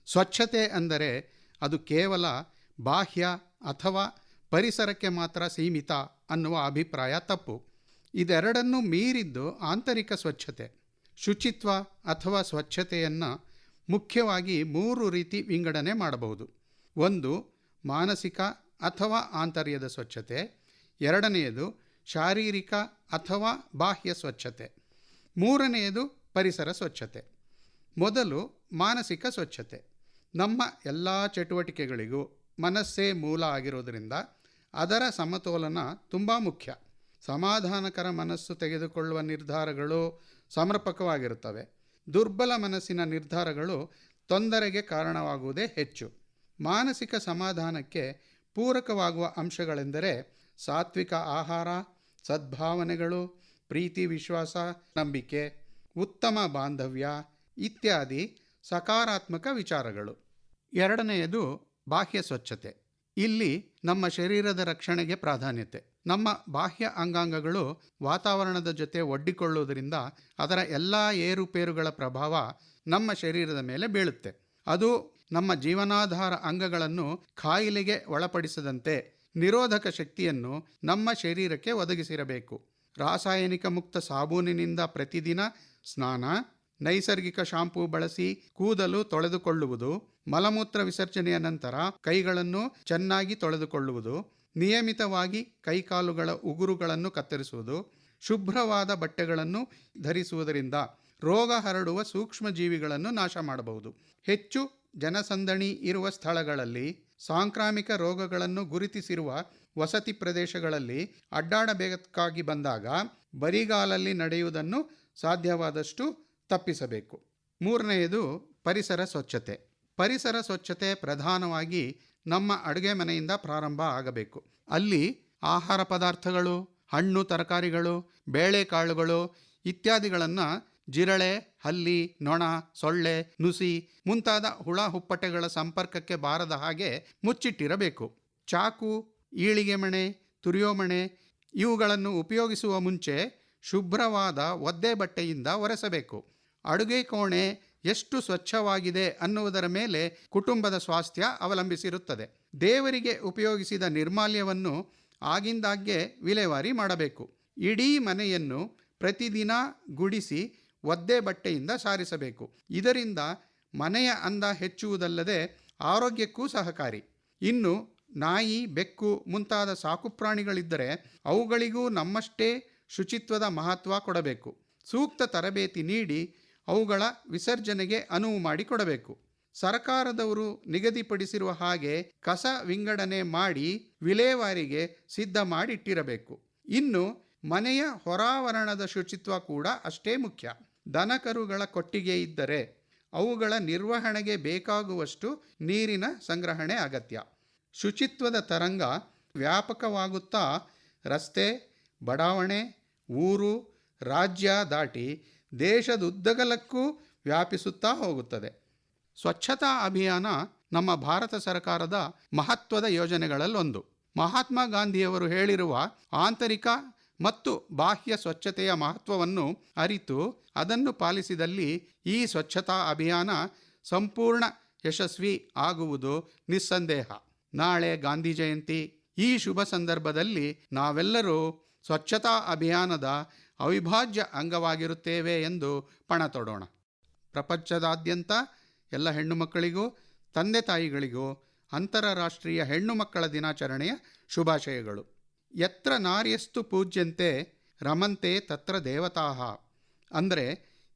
ಸ್ವಚ್ಛತೆ ಅಂದರೆ ಅದು ಕೇವಲ ಬಾಹ್ಯ ಅಥವಾ ಪರಿಸರಕ್ಕೆ ಮಾತ್ರ ಸೀಮಿತ ಅನ್ನುವ ಅಭಿಪ್ರಾಯ ತಪ್ಪು. ಇದೆರಡನ್ನೂ ಮೀರಿದ್ದು ಆಂತರಿಕ ಸ್ವಚ್ಛತೆ. ಶುಚಿತ್ವ ಅಥವಾ ಸ್ವಚ್ಛತೆಯನ್ನು ಮುಖ್ಯವಾಗಿ 3 ರೀತಿ ವಿಂಗಡಣೆ ಮಾಡಬಹುದು. 1, ಮಾನಸಿಕ ಅಥವಾ ಆಂತರ್ಯದ ಸ್ವಚ್ಛತೆ. 2ನೇದು ಶಾರೀರಿಕ ಅಥವಾ ಬಾಹ್ಯ ಸ್ವಚ್ಛತೆ. 3ನೇದು ಪರಿಸರ ಸ್ವಚ್ಛತೆ. ಮೊದಲು ಮಾನಸಿಕ ಸ್ವಚ್ಛತೆ. ನಮ್ಮ ಎಲ್ಲ ಚಟುವಟಿಕೆಗಳಿಗೂ ಮನಸ್ಸೇ ಮೂಲ ಆಗಿರೋದರಿಂದ ಅದರ ಸಮತೋಲನ ತುಂಬ ಮುಖ್ಯ. ಸಮಾಧಾನಕರ ಮನಸ್ಸು ತೆಗೆದುಕೊಳ್ಳುವ ನಿರ್ಧಾರಗಳು ಸಮರ್ಪಕವಾಗಿರುತ್ತವೆ. ದುರ್ಬಲ ಮನಸ್ಸಿನ ನಿರ್ಧಾರಗಳು ತೊಂದರೆಗೆ ಕಾರಣವಾಗುವುದೇ ಹೆಚ್ಚು. ಮಾನಸಿಕ ಸಮಾಧಾನಕ್ಕೆ ಪೂರಕವಾಗುವ ಅಂಶಗಳೆಂದರೆ ಸಾತ್ವಿಕ ಆಹಾರ, ಸದ್ಭಾವನೆಗಳು, ಪ್ರೀತಿ, ವಿಶ್ವಾಸ, ನಂಬಿಕೆ, ಉತ್ತಮ ಬಾಂಧವ್ಯ ಇತ್ಯಾದಿ ಸಕಾರಾತ್ಮಕ ವಿಚಾರಗಳು. 2ನೇದು ಬಾಹ್ಯ ಸ್ವಚ್ಛತೆ. ಇಲ್ಲಿ ನಮ್ಮ ಶರೀರದ ರಕ್ಷಣೆಗೆ ಪ್ರಾಧಾನ್ಯತೆ. ನಮ್ಮ ಬಾಹ್ಯ ಅಂಗಾಂಗಗಳು ವಾತಾವರಣದ ಜೊತೆ ಒಡ್ಡಿಕೊಳ್ಳುವುದರಿಂದ ಅದರ ಎಲ್ಲ ಏರುಪೇರುಗಳ ಪ್ರಭಾವ ನಮ್ಮ ಶರೀರದ ಮೇಲೆ ಬೀಳುತ್ತೆ. ಅದು ನಮ್ಮ ಜೀವನಾಧಾರ ಅಂಗಗಳನ್ನು ಕಾಯಿಲೆಗೆ ಒಳಪಡಿಸದಂತೆ ನಿರೋಧಕ ಶಕ್ತಿಯನ್ನು ನಮ್ಮ ಶರೀರಕ್ಕೆ ಒದಗಿಸಿರಬೇಕು. ರಾಸಾಯನಿಕ ಮುಕ್ತ ಸಾಬೂನಿನಿಂದ ಪ್ರತಿದಿನ ಸ್ನಾನ, ನೈಸರ್ಗಿಕ ಶಾಂಪೂ ಬಳಸಿ ಕೂದಲು ತೊಳೆದುಕೊಳ್ಳುವುದು, ಮಲಮೂತ್ರ ವಿಸರ್ಜನೆಯ ನಂತರ ಕೈಗಳನ್ನು ಚೆನ್ನಾಗಿ ತೊಳೆದುಕೊಳ್ಳುವುದು, ನಿಯಮಿತವಾಗಿ ಕೈಕಾಲುಗಳ ಉಗುರುಗಳನ್ನು ಕತ್ತರಿಸುವುದು, ಶುಭ್ರವಾದ ಬಟ್ಟೆಗಳನ್ನು ಧರಿಸುವುದರಿಂದ ರೋಗ ಹರಡುವ ಸೂಕ್ಷ್ಮ ಜೀವಿಗಳನ್ನು ನಾಶ ಮಾಡಬಹುದು. ಹೆಚ್ಚು ಜನಸಂದಣಿ ಇರುವ ಸ್ಥಳಗಳಲ್ಲಿ, ಸಾಂಕ್ರಾಮಿಕ ರೋಗಗಳನ್ನು ಗುರುತಿಸಿರುವ ವಸತಿ ಪ್ರದೇಶಗಳಲ್ಲಿ ಅಡ್ಡಾಡಬೇಕಾಗಿ ಬಂದಾಗ ಬರಿಗಾಲಲ್ಲಿ ನಡೆಯುವುದನ್ನು ಸಾಧ್ಯವಾದಷ್ಟು ತಪ್ಪಿಸಬೇಕು. 3ನೇದು ಪರಿಸರ ಸ್ವಚ್ಛತೆ. ಪರಿಸರ ಸ್ವಚ್ಛತೆ ಪ್ರಧಾನವಾಗಿ ನಮ್ಮ ಅಡುಗೆ ಮನೆಯಿಂದ ಪ್ರಾರಂಭ ಆಗಬೇಕು. ಅಲ್ಲಿ ಆಹಾರ ಪದಾರ್ಥಗಳು, ಹಣ್ಣು ತರಕಾರಿಗಳು, ಬೇಳೆಕಾಳುಗಳು ಇತ್ಯಾದಿಗಳನ್ನು ಜಿರಳೆ, ಹಲ್ಲಿ, ನೊಣ, ಸೊಳ್ಳೆ, ನುಸಿ ಮುಂತಾದ ಹುಳ ಹುಪ್ಪಟೆಗಳ ಸಂಪರ್ಕಕ್ಕೆ ಬಾರದ ಹಾಗೆ ಮುಚ್ಚಿಟ್ಟಿರಬೇಕು. ಚಾಕು, ಈಳಿಗೆ ಮಣೆ, ತುರಿಯೋಮಣೆ ಇವುಗಳನ್ನು ಉಪಯೋಗಿಸುವ ಮುಂಚೆ ಶುಭ್ರವಾದ ಒದ್ದೆ ಬಟ್ಟೆಯಿಂದ ಒರೆಸಬೇಕು. ಅಡುಗೆ ಕೋಣೆ ಎಷ್ಟು ಸ್ವಚ್ಛವಾಗಿದೆ ಅನ್ನುವುದರ ಮೇಲೆ ಕುಟುಂಬದ ಸ್ವಾಸ್ಥ್ಯ ಅವಲಂಬಿಸಿರುತ್ತದೆ. ದೇವರಿಗೆ ಉಪಯೋಗಿಸಿದ ನಿರ್ಮಾಲ್ಯವನ್ನು ಆಗಿಂದಾಗ್ಗೆ ವಿಲೇವಾರಿ ಮಾಡಬೇಕು. ಇಡೀ ಮನೆಯನ್ನು ಪ್ರತಿದಿನ ಗುಡಿಸಿ ಒದ್ದೆ ಬಟ್ಟೆಯಿಂದ ಸಾರಿಸಬೇಕು. ಇದರಿಂದ ಮನೆಯ ಅಂದ ಹೆಚ್ಚುವುದಲ್ಲದೆ ಆರೋಗ್ಯಕ್ಕೂ ಸಹಕಾರಿ. ಇನ್ನು ನಾಯಿ, ಬೆಕ್ಕು ಮುಂತಾದ ಸಾಕುಪ್ರಾಣಿಗಳಿದ್ದರೆ ಅವುಗಳಿಗೂ ನಮ್ಮಷ್ಟೇ ಶುಚಿತ್ವದ ಮಹತ್ವ ಕೊಡಬೇಕು. ಸೂಕ್ತ ತರಬೇತಿ ನೀಡಿ ಅವುಗಳ ವಿಸರ್ಜನೆಗೆ ಅನುವು ಮಾಡಿಕೊಡಬೇಕು. ಸರ್ಕಾರದವರು ನಿಗದಿಪಡಿಸಿರುವ ಹಾಗೆ ಕಸ ವಿಂಗಡಣೆ ಮಾಡಿ ವಿಲೇವಾರಿಗೆ ಸಿದ್ಧ ಮಾಡಿಟ್ಟಿರಬೇಕು. ಇನ್ನು ಮನೆಯ ಹೊರಾವರಣದ ಶುಚಿತ್ವ ಕೂಡ ಅಷ್ಟೇ ಮುಖ್ಯ. ದನಕರುಗಳ ಕೊಟ್ಟಿಗೆ ಇದ್ದರೆ ಅವುಗಳ ನಿರ್ವಹಣೆಗೆ ಬೇಕಾಗುವಷ್ಟು ನೀರಿನ ಸಂಗ್ರಹಣೆ ಅಗತ್ಯ. ಶುಚಿತ್ವದ ತರಂಗ ವ್ಯಾಪಕವಾಗುತ್ತಾ ರಸ್ತೆ, ಬಡಾವಣೆ, ಊರು, ರಾಜ್ಯ ದಾಟಿ ದೇಶದುದ್ದಗಲಕ್ಕೂ ವ್ಯಾಪಿಸುತ್ತಾ ಹೋಗುತ್ತದೆ. ಸ್ವಚ್ಛತಾ ಅಭಿಯಾನ ನಮ್ಮ ಭಾರತ ಸರ್ಕಾರದ ಮಹತ್ವದ ಯೋಜನೆಗಳಲ್ಲೊಂದು. ಮಹಾತ್ಮ ಗಾಂಧಿಯವರು ಹೇಳಿರುವ ಆಂತರಿಕ ಮತ್ತು ಬಾಹ್ಯ ಸ್ವಚ್ಛತೆಯ ಮಹತ್ವವನ್ನು ಅರಿತು ಅದನ್ನು ಪಾಲಿಸಿದಲ್ಲಿ ಈ ಸ್ವಚ್ಛತಾ ಅಭಿಯಾನ ಸಂಪೂರ್ಣ ಯಶಸ್ವಿ ಆಗುವುದು ನಿಸ್ಸಂದೇಹ. ನಾಳೆ ಗಾಂಧಿ ಜಯಂತಿ. ಈ ಶುಭ ಸಂದರ್ಭದಲ್ಲಿ ನಾವೆಲ್ಲರೂ ಸ್ವಚ್ಛತಾ ಅಭಿಯಾನದ ಅವಿಭಾಜ್ಯ ಅಂಗವಾಗಿರುತ್ತೇವೆ ಎಂದು ಪಣ ತೊಡೋಣ. ಪ್ರಪಂಚದಾದ್ಯಂತ ಎಲ್ಲ ಹೆಣ್ಣು ಮಕ್ಕಳಿಗೂ ತಂದೆ ತಾಯಿಗಳಿಗೂ ಅಂತಾರಾಷ್ಟ್ರೀಯ ಹೆಣ್ಣು ಮಕ್ಕಳ ದಿನಾಚರಣೆಯ ಶುಭಾಶಯಗಳು. ಯತ್ರ ನಾರ್ಯಸ್ತು ಪೂಜ್ಯಂತೆ ರಮಂತೆ ತತ್ರ ದೇವತಾಃ. ಅಂದರೆ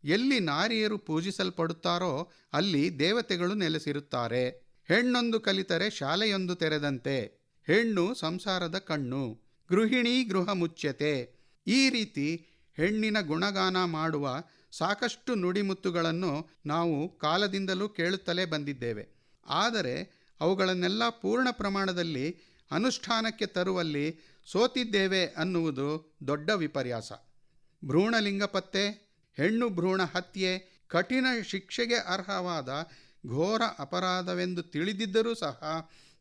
ಎಲ್ಲಿ ನಾರಿಯರು ಪೂಜಿಸಲ್ಪಡುತ್ತಾರೋ ಅಲ್ಲಿ ದೇವತೆಗಳು ನೆಲೆಸಿರುತ್ತಾರೆ. ಹೆಣ್ಣೊಂದು ಕಲಿತರೆ ಶಾಲೆಯೊಂದು ತೆರೆದಂತೆ. ಹೆಣ್ಣು ಸಂಸಾರದ ಕಣ್ಣು. ಗೃಹಿಣಿ ಗೃಹ ಮುಚ್ಯತೆ. ಈ ರೀತಿ ಹೆಣ್ಣಿನ ಗುಣಗಾನ ಮಾಡುವ ಸಾಕಷ್ಟು ನುಡಿಮುತ್ತುಗಳನ್ನು ನಾವು ಕಾಲದಿಂದಲೂ ಕೇಳುತ್ತಲೇ ಬಂದಿದ್ದೇವೆ. ಆದರೆ ಅವುಗಳನ್ನೆಲ್ಲ ಪೂರ್ಣ ಪ್ರಮಾಣದಲ್ಲಿ ಅನುಷ್ಠಾನಕ್ಕೆ ತರುವಲ್ಲಿ ಸೋತಿದ್ದೇವೆ ಅನ್ನುವುದು ದೊಡ್ಡ ವಿಪರ್ಯಾಸ. ಭ್ರೂಣಲಿಂಗ ಪತ್ತೆ, ಹೆಣ್ಣು ಭ್ರೂಣ ಹತ್ಯೆ ಕಠಿಣ ಶಿಕ್ಷೆಗೆ ಅರ್ಹವಾದ ಘೋರ ಅಪರಾಧವೆಂದು ತಿಳಿದಿದ್ದರೂ ಸಹ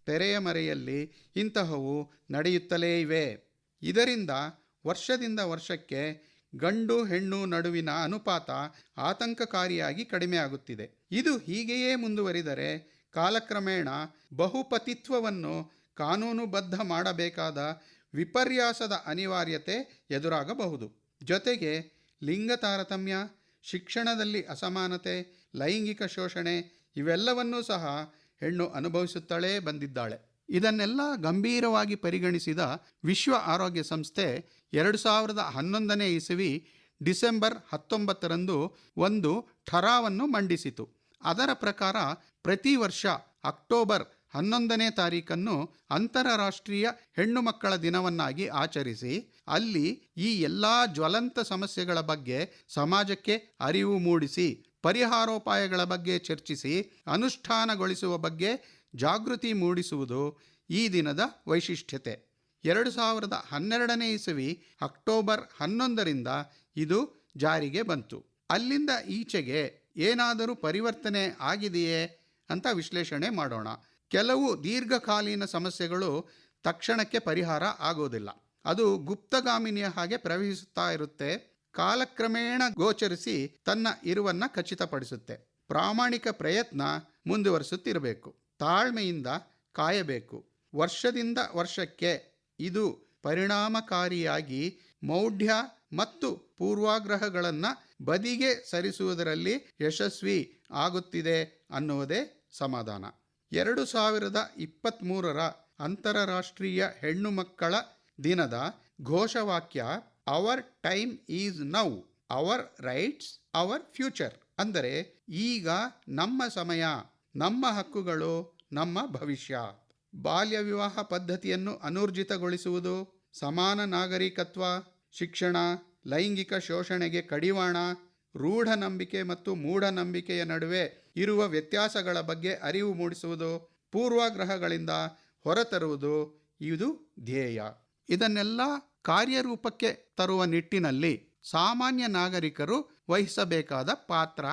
ತೆರೆಯ ಮರೆಯಲ್ಲಿ ಇಂತಹವು ನಡೆಯುತ್ತಲೇ ಇವೆ. ಇದರಿಂದ ವರ್ಷದಿಂದ ವರ್ಷಕ್ಕೆ ಗಂಡು ಹೆಣ್ಣು ನಡುವಿನ ಅನುಪಾತ ಆತಂಕಕಾರಿಯಾಗಿ ಕಡಿಮೆಯಾಗುತ್ತಿದೆ. ಇದು ಹೀಗೆಯೇ ಮುಂದುವರಿದರೆ ಕಾಲಕ್ರಮೇಣ ಬಹುಪತಿತ್ವವನ್ನು ಕಾನೂನುಬದ್ಧ ಮಾಡಬೇಕಾದ ವಿಪರ್ಯಾಸದ ಅನಿವಾರ್ಯತೆ ಎದುರಾಗಬಹುದು. ಜೊತೆಗೆ ಲಿಂಗ ತಾರತಮ್ಯ, ಶಿಕ್ಷಣದಲ್ಲಿ ಅಸಮಾನತೆ, ಲೈಂಗಿಕ ಶೋಷಣೆ ಇವೆಲ್ಲವನ್ನೂ ಸಹ ಹೆಣ್ಣು ಅನುಭವಿಸುತ್ತಲೇ ಬಂದಿದ್ದಾಳೆ. ಇದನ್ನೆಲ್ಲ ಗಂಭೀರವಾಗಿ ಪರಿಗಣಿಸಿದ ವಿಶ್ವ ಆರೋಗ್ಯ ಸಂಸ್ಥೆ 2011ನೇ ಇಸವಿ ಡಿಸೆಂಬರ್ 19ರಂದು ಒಂದು ಠರಾವನ್ನು ಮಂಡಿಸಿತು. ಅದರ ಪ್ರಕಾರ ಪ್ರತಿ ವರ್ಷ ಅಕ್ಟೋಬರ್ 11ನೇ ತಾರೀಖನ್ನು ಅಂತಾರಾಷ್ಟ್ರೀಯ ಹೆಣ್ಣು ಮಕ್ಕಳ ದಿನವನ್ನಾಗಿ ಆಚರಿಸಿ ಅಲ್ಲಿ ಈ ಎಲ್ಲ ಜ್ವಲಂತ ಸಮಸ್ಯೆಗಳ ಬಗ್ಗೆ ಸಮಾಜಕ್ಕೆ ಅರಿವು ಮೂಡಿಸಿ ಪರಿಹಾರೋಪಾಯಗಳ ಬಗ್ಗೆ ಚರ್ಚಿಸಿ ಅನುಷ್ಠಾನಗೊಳಿಸುವ ಬಗ್ಗೆ ಜಾಗೃತಿ ಮೂಡಿಸುವುದು ಈ ದಿನದ ವೈಶಿಷ್ಟ್ಯತೆ. 2012ನೇ ಇಸವಿ ಅಕ್ಟೋಬರ್ 11ರಿಂದ ಇದು ಜಾರಿಗೆ ಬಂತು. ಅಲ್ಲಿಂದ ಈಚೆಗೆ ಏನಾದರೂ ಪರಿವರ್ತನೆ ಆಗಿದೆಯೇ ಅಂತ ವಿಶ್ಲೇಷಣೆ ಮಾಡೋಣ. ಕೆಲವು ದೀರ್ಘಕಾಲೀನ ಸಮಸ್ಯೆಗಳು ತಕ್ಷಣಕ್ಕೆ ಪರಿಹಾರ ಆಗೋದಿಲ್ಲ. ಅದು ಗುಪ್ತಗಾಮಿನಿಯ ಹಾಗೆ ಪ್ರವಹಿಸುತ್ತಾ ಇರುತ್ತೆ. ಕಾಲಕ್ರಮೇಣ ಗೋಚರಿಸಿ ತನ್ನ ಇರುವನ್ನು ಖಚಿತಪಡಿಸುತ್ತೆ. ಪ್ರಾಮಾಣಿಕ ಪ್ರಯತ್ನ ಮುಂದುವರಿಸುತ್ತಿರಬೇಕು. ತಾಳ್ಮೆಯಿಂದ ಕಾಯಬೇಕು. ವರ್ಷದಿಂದ ವರ್ಷಕ್ಕೆ ಇದು ಪರಿಣಾಮಕಾರಿಯಾಗಿ ಮೌಢ್ಯ ಮತ್ತು ಪೂರ್ವಾಗ್ರಹಗಳನ್ನು ಬದಿಗೆ ಸರಿಸುವುದರಲ್ಲಿ ಯಶಸ್ವಿ ಆಗುತ್ತಿದೆ ಅನ್ನುವುದೇ ಸಮಾಧಾನ. 2023ರ ಅಂತಾರಾಷ್ಟ್ರೀಯ ಹೆಣ್ಣು ಮಕ್ಕಳ ದಿನದ ಘೋಷವಾಕ್ಯ our time is now, our rights our future. ಅಂದರೆ ಈಗ ನಮ್ಮ ಸಮಯ, ನಮ್ಮ ಹಕ್ಕುಗಳು, ನಮ್ಮ ಭವಿಷ್ಯ. ಬಾಲ್ಯ ವಿವಾಹ ಪದ್ಧತಿಯನ್ನು ಅನೂರ್ಜಿತಗೊಳಿಸುವುದು, ಸಮಾನ ನಾಗರಿಕತ್ವ, ಶಿಕ್ಷಣ, ಲೈಂಗಿಕ ಶೋಷಣೆಗೆ ಕಡಿವಾಣ, ರೂಢ ನಂಬಿಕೆ ಮತ್ತು ಮೂಢನಂಬಿಕೆಯ ನಡುವೆ ಇರುವ ವ್ಯತ್ಯಾಸಗಳ ಬಗ್ಗೆ ಅರಿವು ಮೂಡಿಸುವುದು, ಪೂರ್ವಾಗ್ರಹಗಳಿಂದ ಹೊರತರುವುದು ಇದು ಧ್ಯೇಯ. ಇದನ್ನೆಲ್ಲ ಕಾರ್ಯರೂಪಕ್ಕೆ ತರುವ ನಿಟ್ಟಿನಲ್ಲಿ ಸಾಮಾನ್ಯ ನಾಗರಿಕರು ವಹಿಸಬೇಕಾದ ಪಾತ್ರ.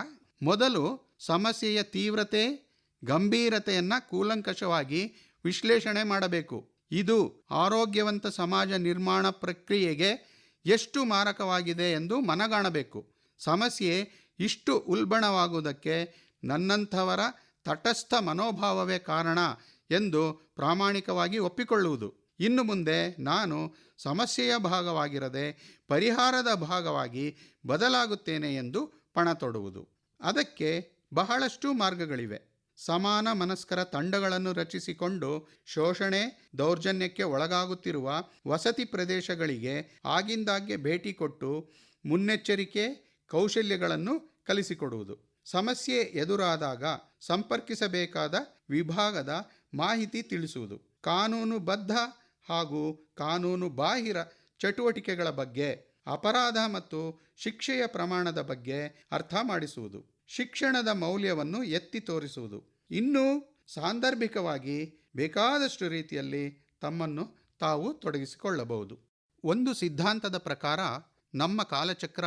ಮೊದಲು ಸಮಸ್ಯೆಯ ತೀವ್ರತೆ, ಗಂಭೀರತೆಯನ್ನು ಕೂಲಂಕಷವಾಗಿ ವಿಶ್ಲೇಷಣೆ ಮಾಡಬೇಕು. ಇದು ಆರೋಗ್ಯವಂತ ಸಮಾಜ ನಿರ್ಮಾಣ ಪ್ರಕ್ರಿಯೆಗೆ ಎಷ್ಟು ಮಾರಕವಾಗಿದೆ ಎಂದು ಮನಗಾಣಬೇಕು. ಸಮಸ್ಯೆ ಇಷ್ಟು ಉಲ್ಬಣವಾಗುವುದಕ್ಕೆ ನನ್ನಂಥವರ ತಟಸ್ಥ ಮನೋಭಾವವೇ ಕಾರಣ ಎಂದು ಪ್ರಾಮಾಣಿಕವಾಗಿ ಒಪ್ಪಿಕೊಳ್ಳುವುದು. ಇನ್ನು ಮುಂದೆ ನಾನು ಸಮಸ್ಯೆಯ ಭಾಗವಾಗಿರದೆ ಪರಿಹಾರದ ಭಾಗವಾಗಿ ಬದಲಾಗುತ್ತೇನೆ ಎಂದು ಪಣ ತೊಡುವುದು. ಅದಕ್ಕೆ ಬಹಳಷ್ಟು ಮಾರ್ಗಗಳಿವೆ. ಸಮಾನ ಮನಸ್ಕರ ತಂಡಗಳನ್ನು ರಚಿಸಿಕೊಂಡು ಶೋಷಣೆ, ದೌರ್ಜನ್ಯಕ್ಕೆ ಒಳಗಾಗುತ್ತಿರುವ ವಸತಿ ಪ್ರದೇಶಗಳಿಗೆ ಆಗಿಂದಾಗ್ಗೆ ಭೇಟಿ ಕೊಟ್ಟು ಮುನ್ನೆಚ್ಚರಿಕೆ ಕೌಶಲ್ಯಗಳನ್ನು ಕಲಿಸಿಕೊಡುವುದು. ಸಮಸ್ಯೆ ಎದುರಾದಾಗ ಸಂಪರ್ಕಿಸಬೇಕಾದ ವಿಭಾಗದ ಮಾಹಿತಿ ತಿಳಿಸುವುದು. ಕಾನೂನುಬದ್ಧ ಹಾಗೂ ಕಾನೂನು ಬಾಹಿರ ಚಟುವಟಿಕೆಗಳ ಬಗ್ಗೆ, ಅಪರಾಧ ಮತ್ತು ಶಿಕ್ಷೆಯ ಪ್ರಮಾಣದ ಬಗ್ಗೆ ಅರ್ಥ ಮಾಡಿಸುವುದು. ಶಿಕ್ಷಣದ ಮೌಲ್ಯವನ್ನು ಎತ್ತಿ ತೋರಿಸುವುದು. ಇನ್ನೂ ಸಾಂದರ್ಭಿಕವಾಗಿ ಬೇಕಾದಷ್ಟು ರೀತಿಯಲ್ಲಿ ತಮ್ಮನ್ನು ತಾವು ತೊಡಗಿಸಿಕೊಳ್ಳಬಹುದು. ಒಂದು ಸಿದ್ಧಾಂತದ ಪ್ರಕಾರ ನಮ್ಮ ಕಾಲಚಕ್ರ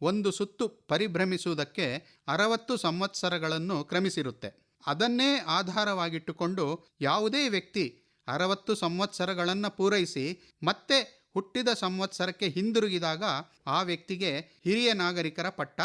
ಒಂದು ಸುತ್ತು ಪರಿಭ್ರಮಿಸುವುದಕ್ಕೆ 60 ಸಂವತ್ಸರಗಳನ್ನು ಕ್ರಮಿಸಿರುತ್ತೆ. ಅದನ್ನೇ ಆಧಾರವಾಗಿಟ್ಟುಕೊಂಡು ಯಾವುದೇ ವ್ಯಕ್ತಿ 60 ಸಂವತ್ಸರಗಳನ್ನು ಪೂರೈಸಿ ಮತ್ತೆ ಹುಟ್ಟಿದ ಸಂವತ್ಸರಕ್ಕೆ ಹಿಂದಿರುಗಿದಾಗ ಆ ವ್ಯಕ್ತಿಗೆ ಹಿರಿಯ ನಾಗರಿಕರ ಪಟ್ಟ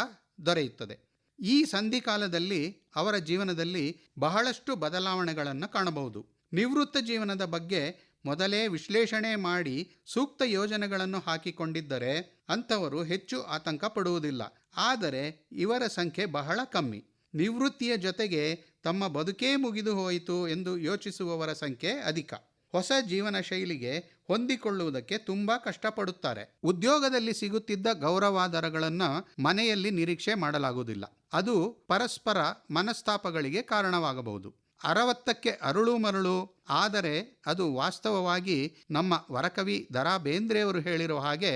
ದೊರೆಯುತ್ತದೆ. ಈ ಸಂಧಿಕಾಲದಲ್ಲಿ ಅವರ ಜೀವನದಲ್ಲಿ ಬಹಳಷ್ಟು ಬದಲಾವಣೆಗಳನ್ನು ಕಾಣಬಹುದು. ನಿವೃತ್ತ ಜೀವನದ ಬಗ್ಗೆ ಮೊದಲೇ ವಿಶ್ಲೇಷಣೆ ಮಾಡಿ ಸೂಕ್ತ ಯೋಜನೆಗಳನ್ನು ಹಾಕಿಕೊಂಡಿದ್ದರೆ ಅಂಥವರು ಹೆಚ್ಚು ಆತಂಕ ಪಡುವುದಿಲ್ಲ. ಆದರೆ ಇವರ ಸಂಖ್ಯೆ ಬಹಳ ಕಮ್ಮಿ. ನಿವೃತ್ತಿಯ ಜೊತೆಗೆ ತಮ್ಮ ಬದುಕೇ ಮುಗಿದು ಹೋಯಿತು ಎಂದು ಯೋಚಿಸುವವರ ಸಂಖ್ಯೆ ಅಧಿಕ. ಹೊಸ ಜೀವನ ಶೈಲಿಗೆ ಹೊಂದಿಕೊಳ್ಳುವುದಕ್ಕೆ ತುಂಬ ಕಷ್ಟಪಡುತ್ತಾರೆ. ಉದ್ಯೋಗದಲ್ಲಿ ಸಿಗುತ್ತಿದ್ದ ಗೌರವಾಧಾರಗಳನ್ನು ಮನೆಯಲ್ಲಿ ನಿರೀಕ್ಷೆ ಮಾಡಲಾಗುವುದಿಲ್ಲ. ಅದು ಪರಸ್ಪರ ಮನಸ್ತಾಪಗಳಿಗೆ ಕಾರಣವಾಗಬಹುದು. 60ಕ್ಕೆ ಅರಳು ಮರಳು, ಆದರೆ ಅದು ವಾಸ್ತವವಾಗಿ ನಮ್ಮ ವರಕವಿ ದ.ರಾ ಬೇಂದ್ರೆಯವರು ಹೇಳಿರೋ ಹಾಗೆ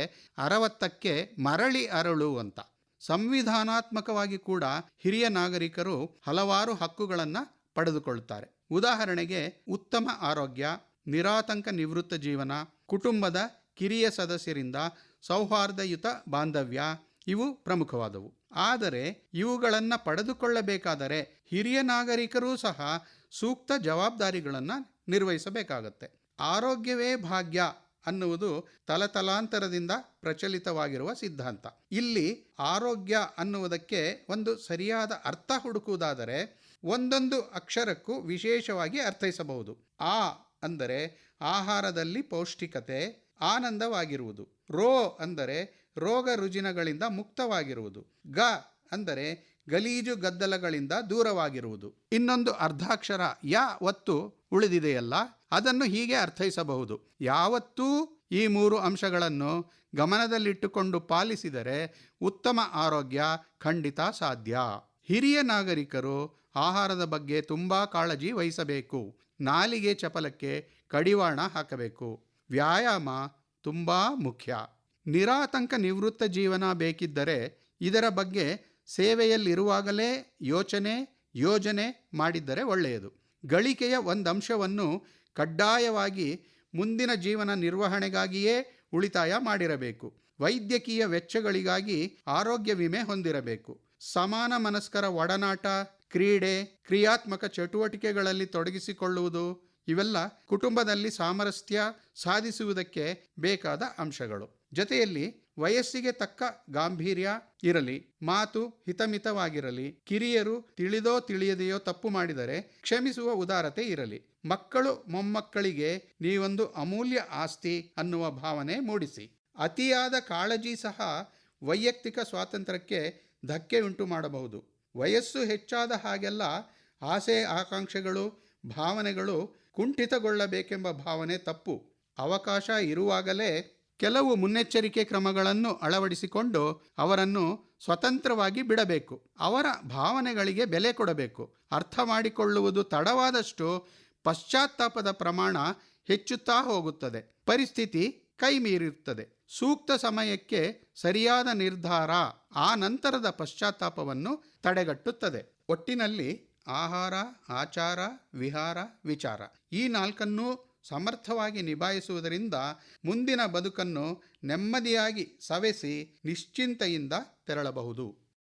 60ಕ್ಕೆ ಮರಳಿ ಅರಳು ಅಂತ. ಸಂವಿಧಾನಾತ್ಮಕವಾಗಿ ಕೂಡ ಹಿರಿಯ ನಾಗರಿಕರು ಹಲವಾರು ಹಕ್ಕುಗಳನ್ನು ಪಡೆದುಕೊಳ್ಳುತ್ತಾರೆ. ಉದಾಹರಣೆಗೆ ಉತ್ತಮ ಆರೋಗ್ಯ, ನಿರಾತಂಕ ನಿವೃತ್ತ ಜೀವನ, ಕುಟುಂಬದ ಕಿರಿಯ ಸದಸ್ಯರಿಂದ ಸೌಹಾರ್ದಯುತ ಬಾಂಧವ್ಯ ಇವು ಪ್ರಮುಖವಾದವು. ಆದರೆ ಇವುಗಳನ್ನು ಪಡೆದುಕೊಳ್ಳಬೇಕಾದರೆ ಹಿರಿಯ ನಾಗರಿಕರೂ ಸಹ ಸೂಕ್ತ ಜವಾಬ್ದಾರಿಗಳನ್ನು ನಿರ್ವಹಿಸಬೇಕಾಗತ್ತೆ. ಆರೋಗ್ಯವೇ ಭಾಗ್ಯ ಅನ್ನುವುದು ತಲತಲಾಂತರದಿಂದ ಪ್ರಚಲಿತವಾಗಿರುವ ಸಿದ್ಧಾಂತ. ಇಲ್ಲಿ ಆರೋಗ್ಯ ಅನ್ನುವುದಕ್ಕೆ ಒಂದು ಸರಿಯಾದ ಅರ್ಥ ಹುಡುಕುವುದಾದರೆ ಒಂದೊಂದು ಅಕ್ಷರಕ್ಕೂ ವಿಶೇಷವಾಗಿ ಅರ್ಥೈಸಬಹುದು. ಆ ಅಂದರೆ ಆಹಾರದಲ್ಲಿ ಪೌಷ್ಟಿಕತೆ, ಆನಂದವಾಗಿರುವುದು. ರೋ ಅಂದರೆ ರೋಗ ರುಜಿನಗಳಿಂದ ಮುಕ್ತವಾಗಿರುವುದು. ಗ ಅಂದರೆ ಗಲೀಜು ಗದ್ದಲಗಳಿಂದ ದೂರವಾಗಿರುವುದು. ಇನ್ನೊಂದು ಅರ್ಧಾಕ್ಷರ ಯ ಒತ್ತು ಉಳಿದಿದೆಯಲ್ಲ, ಅದನ್ನು ಹೀಗೆ ಅರ್ಥೈಸಬಹುದು. ಯಾವತ್ತೂ ಈ 3 ಅಂಶಗಳನ್ನು ಗಮನದಲ್ಲಿಟ್ಟುಕೊಂಡು ಪಾಲಿಸಿದರೆ ಉತ್ತಮ ಆರೋಗ್ಯ ಖಂಡಿತ ಸಾಧ್ಯ. ಹಿರಿಯ ನಾಗರಿಕರು ಆಹಾರದ ಬಗ್ಗೆ ತುಂಬ ಕಾಳಜಿ ವಹಿಸಬೇಕು. ನಾಲಿಗೆ ಚಪಲಕ್ಕೆ ಕಡಿವಾಣ ಹಾಕಬೇಕು. ವ್ಯಾಯಾಮ ತುಂಬ ಮುಖ್ಯ. ನಿರಾತಂಕ ನಿವೃತ್ತ ಜೀವನ ಬೇಕಿದ್ದರೆ ಇದರ ಬಗ್ಗೆ ಸೇವೆಯಲ್ಲಿರುವಾಗಲೇ ಯೋಜನೆ ಮಾಡಿದ್ದರೆ ಒಳ್ಳೆಯದು. ಗಳಿಕೆಯ ಒಂದಂಶವನ್ನು ಕಡ್ಡಾಯವಾಗಿ ಮುಂದಿನ ಜೀವನ ನಿರ್ವಹಣೆಗಾಗಿಯೇ ಉಳಿತಾಯ ಮಾಡಿರಬೇಕು. ವೈದ್ಯಕೀಯ ವೆಚ್ಚಗಳಿಗಾಗಿ ಆರೋಗ್ಯ ವಿಮೆ ಹೊಂದಿರಬೇಕು. ಸಮಾನ ಮನಸ್ಕರ ಒಡನಾಟ, ಕ್ರೀಡೆ, ಕ್ರಿಯಾತ್ಮಕ ಚಟುವಟಿಕೆಗಳಲ್ಲಿ ತೊಡಗಿಸಿಕೊಳ್ಳುವುದು ಇವೆಲ್ಲ ಕುಟುಂಬದಲ್ಲಿ ಸಾಮರಸ್ಯ ಸಾಧಿಸುವುದಕ್ಕೆ ಬೇಕಾದ ಅಂಶಗಳು. ಜೊತೆಯಲ್ಲಿ ವಯಸ್ಸಿಗೆ ತಕ್ಕ ಗಾಂಭೀರ್ಯ ಇರಲಿ, ಮಾತು ಹಿತಮಿತವಾಗಿರಲಿ, ಕಿರಿಯರು ತಿಳಿದೋ ತಿಳಿಯದೆಯೋ ತಪ್ಪು ಮಾಡಿದರೆ ಕ್ಷಮಿಸುವ ಉದಾರತೆ ಇರಲಿ. ಮಕ್ಕಳು ಮೊಮ್ಮಕ್ಕಳಿಗೆ ನೀವೊಂದು ಅಮೂಲ್ಯ ಆಸ್ತಿ ಅನ್ನುವ ಭಾವನೆ ಮೂಡಿಸಿ. ಅತಿಯಾದ ಕಾಳಜಿ ಸಹ ವೈಯಕ್ತಿಕ ಸ್ವಾತಂತ್ರ್ಯಕ್ಕೆ ಧಕ್ಕೆ ಉಂಟು ಮಾಡಬಹುದು. ವಯಸ್ಸು ಹೆಚ್ಚಾದ ಹಾಗೆಲ್ಲ ಆಸೆ ಆಕಾಂಕ್ಷೆಗಳು ಭಾವನೆಗಳು ಕುಂಠಿತಗೊಳ್ಳಬೇಕೆಂಬ ಭಾವನೆ ತಪ್ಪು. ಅವಕಾಶ ಇರುವಾಗಲೇ ಕೆಲವು ಮುನ್ನೆಚ್ಚರಿಕೆ ಕ್ರಮಗಳನ್ನು ಅಳವಡಿಸಿಕೊಂಡು ಅವರನ್ನು ಸ್ವತಂತ್ರವಾಗಿ ಬಿಡಬೇಕು. ಅವರ ಭಾವನೆಗಳಿಗೆ ಬೆಲೆ ಕೊಡಬೇಕು. ಅರ್ಥ ಮಾಡಿಕೊಳ್ಳುವುದು ತಡವಾದಷ್ಟು ಪಶ್ಚಾತ್ತಾಪದ ಪ್ರಮಾಣ ಹೆಚ್ಚುತ್ತಾ ಹೋಗುತ್ತದೆ. ಪರಿಸ್ಥಿತಿ ಕೈ ಮೀರಿರುತ್ತದೆ. ಸೂಕ್ತ ಸಮಯಕ್ಕೆ ಸರಿಯಾದ ನಿರ್ಧಾರ ಆ ನಂತರದ ಪಶ್ಚಾತ್ತಾಪವನ್ನು ತಡೆಗಟ್ಟುತ್ತದೆ. ಒಟ್ಟಿನಲ್ಲಿ ಆಹಾರ, ಆಚಾರ, ವಿಹಾರ, ವಿಚಾರ ಈ 4 ಸಮರ್ಥವಾಗಿ ನಿಭಾಯಿಸುವುದರಿಂದ ಮುಂದಿನ ಬದುಕನ್ನು ನೆಮ್ಮದಿಯಾಗಿ ಸವೆಸಿ ನಿಶ್ಚಿಂತೆಯಿಂದ ತೆರಳಬಹುದು.